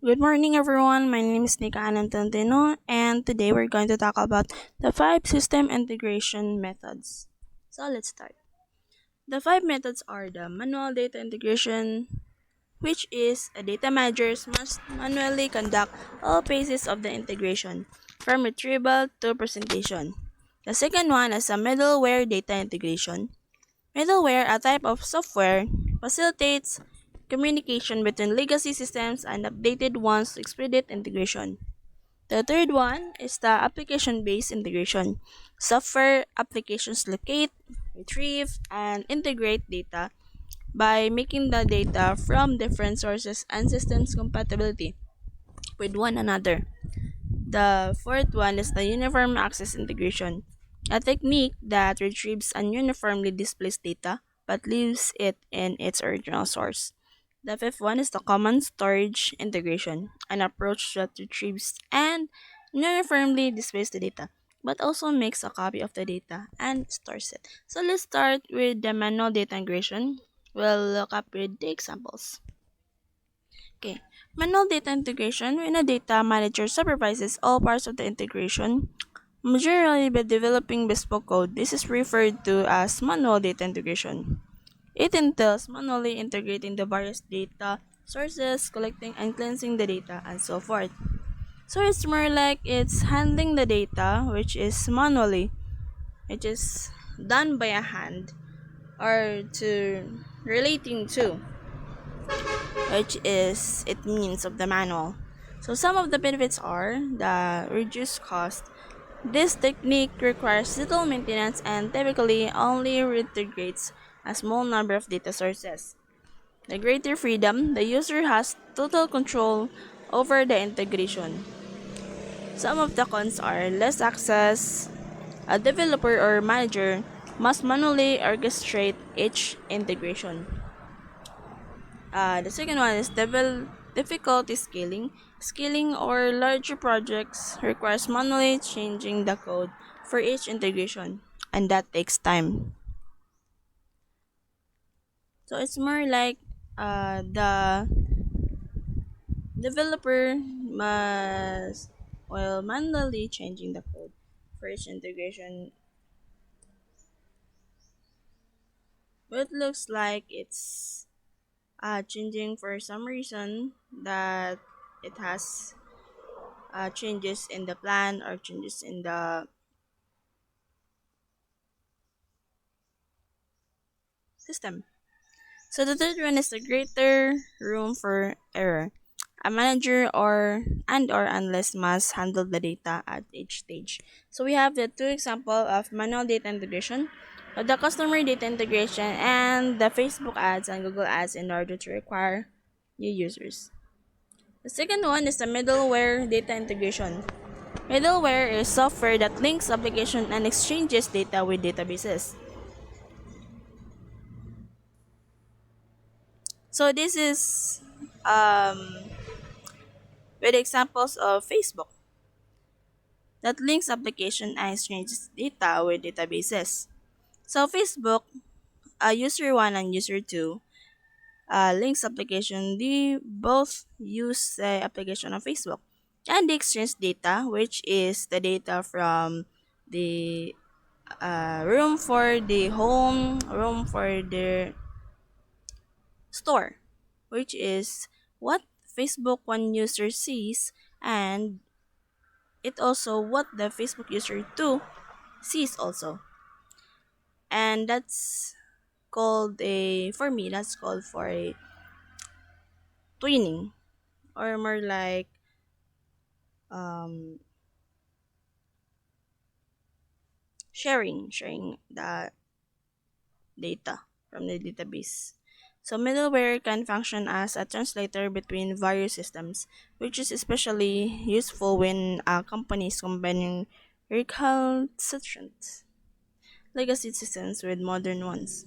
Good morning, everyone. My name is Nika Anantantino, and today we're going to talk about the five system integration methods. So let's start. The five methods are the manual data integration, which is a data managers must manually conduct all phases of the integration, from retrieval to presentation. The second one is a middleware data integration. Middleware, a type of software, facilitates communication between legacy systems and updated ones to expedite integration. The third one is the application based integration. Software applications locate, retrieve, and integrate data by making the data from different sources and systems compatibility with one another. The fourth one is the uniform access integration, a technique that retrieves and uniformly displays data but leaves it in its original source. The fifth one is the common storage integration, an approach that retrieves and uniformly displays the data, but also makes a copy of the data and stores it. So let's start with the manual data integration. We'll look up with the examples. Okay. Manual data integration, when a data manager supervises all parts of the integration, generally by developing bespoke code. This is referred to as manual data integration. It entails manually integrating the various data sources, collecting and cleansing the data, and so forth. So it's more like it's handling the data, which is manually, which is done by a hand, or to relating to, which is it means of the manual. So some of the benefits are the reduced cost. This technique requires little maintenance and typically only integrates a small number of data sources. The greater freedom, the user has total control over the integration. Some of the cons are less access. A developer or manager must manually orchestrate each integration. The second one is difficulty scaling. Scaling or larger projects requires manually changing the code for each integration, and that takes time. So it's more like the developer must, while manually changing the code for each integration, it looks like it's changing for some reason that it has changes in the plan or changes in the system. So the third one is the greater room for error. A manager or analyst must handle the data at each stage. So we have the two example of manual data integration, the customer data integration, and the Facebook ads and Google ads in order to acquire new users. The second one is the middleware data integration. Middleware is software that links application and exchanges data with databases. So this is with examples of Facebook that links application and exchanges data with databases. So Facebook, user 1 and user 2, links application, they both use the application of Facebook. And they exchange data, which is the data from the room for the home, room for the store, which is what Facebook one user sees, and it also what the Facebook user 2 sees also. And that's called a, for me, that's called for a twinning, or more like um, sharing the data from the database. So middleware can function as a translator between various systems, which is especially useful when companies combining recalcitrant legacy systems with modern ones.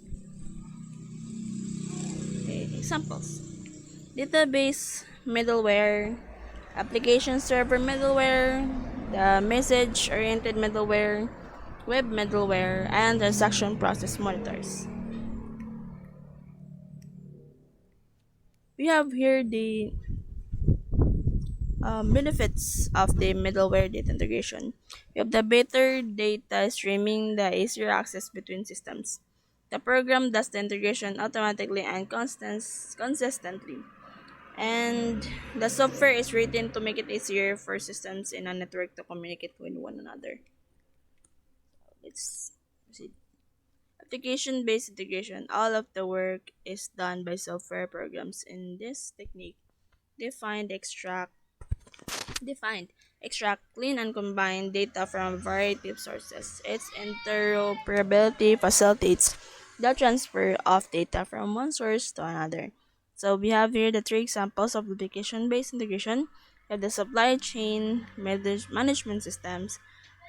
Okay, examples: database middleware, application server middleware, the message oriented middleware, web middleware, and transaction process monitors. We have here the benefits of the middleware data integration. We have the better data streaming, the easier access between systems. The program does the integration automatically and consistently. And the software is written to make it easier for systems in a network to communicate with one another. Let's see. Application-based integration. All of the work is done by software programs. In this technique, defined, extract, clean, and combine data from a variety of sources. Its interoperability facilitates the transfer of data from one source to another. So we have here the three examples of application-based integration. We have the supply chain management systems,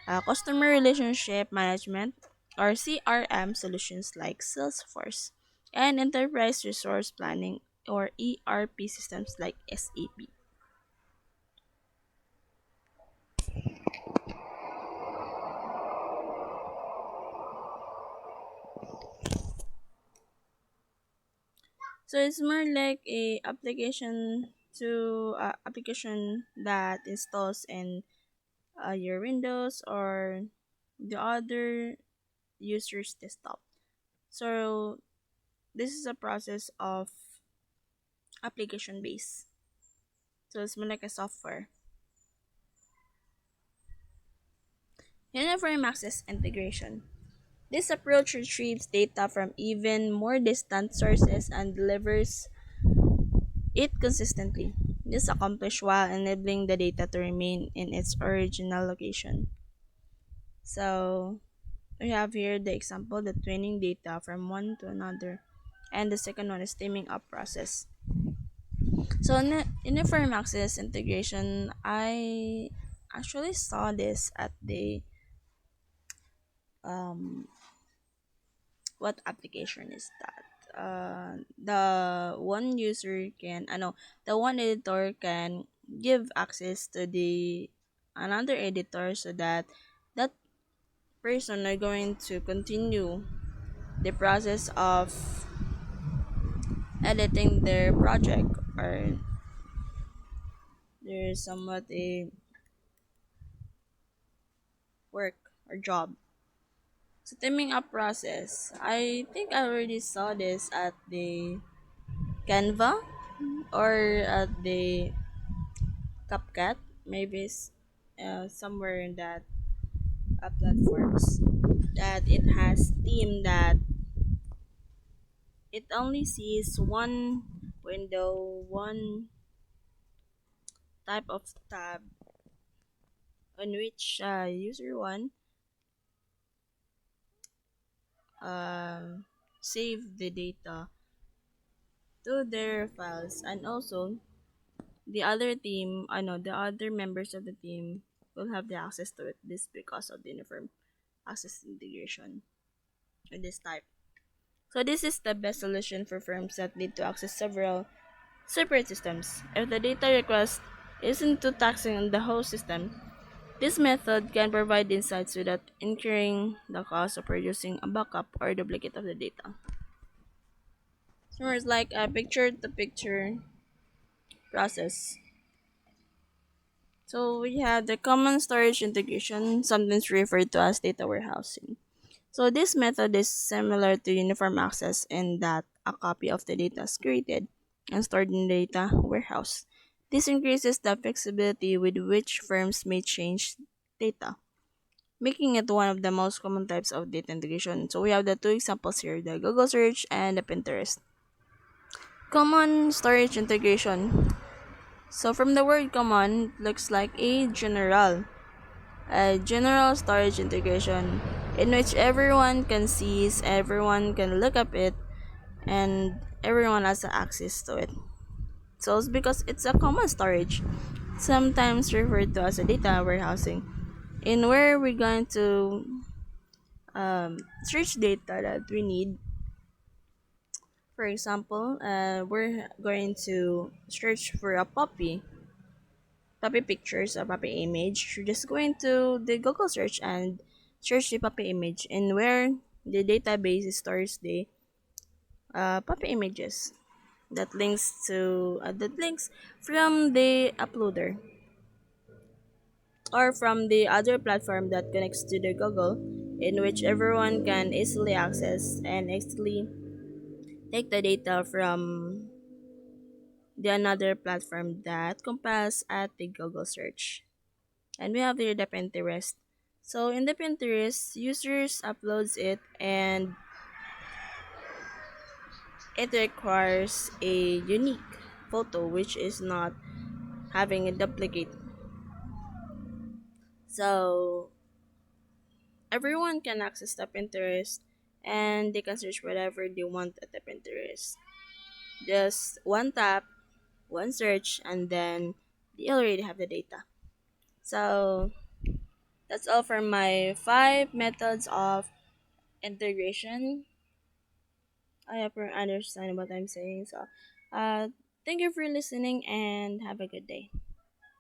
customer relationship management, or CRM solutions like Salesforce, and enterprise resource planning or ERP systems like SAP. So it's more like a application that installs in your Windows or the other user's desktop. So this is a process of application base. So it's more like a software. Uniform access integration. This approach retrieves data from even more distant sources and delivers it consistently. This is accomplished while enabling the data to remain in its original location. So we have here the example, the twinning data from one to another, and the second one is teaming up process. So in uniform access integration, I actually saw this at the what application is that? The one user can, I know, the one editor can give access to the another editor so that that person are going to continue the process of editing their project or there's somewhat a work or job. So teaming up process. I think I already saw this at the Canva or at the CapCut, maybe somewhere in that platforms that it has theme that it only sees one window, one type of tab on which user one uh, save the data to their files, and also the other team, I know the other members of the team will have the access to it. This because of the uniform access integration with this type. So this is the best solution for firms that need to access several separate systems. If the data request isn't too taxing on the whole system, this method can provide insights without incurring the cost of producing a backup or duplicate of the data. So it's like a picture-to-picture process. So we have the common storage integration, sometimes referred to as data warehousing. So this method is similar to uniform access in that a copy of the data is created and stored in the data warehouse. This increases the flexibility with which firms may change data, making it one of the most common types of data integration. So we have the two examples here, the Google search and the Pinterest. Common storage integration. So from the word common, it looks like a general storage integration in which everyone can see, everyone can look up it, and everyone has access to it. So it's because it's a common storage, sometimes referred to as a data warehousing, in where we're going to search data that we need. For example, we're going to search for a puppy pictures or puppy image. You're just going to the Google search and search the puppy image, and where the database stores the puppy images that links from the uploader. or from the other platform that connects to the Google, in which everyone can easily access and easily take the data from the another platform that compiles at the Google search. And we have here the Pinterest. So in the Pinterest, users uploads it and it requires a unique photo which is not having a duplicate. So everyone can access the Pinterest and they can search whatever they want at the Pinterest. Just one tap, one search, and then they already have the data. So that's all for my 5 methods of integration. I hope you understand what I'm saying. So, uh, thank you for listening and have a good day.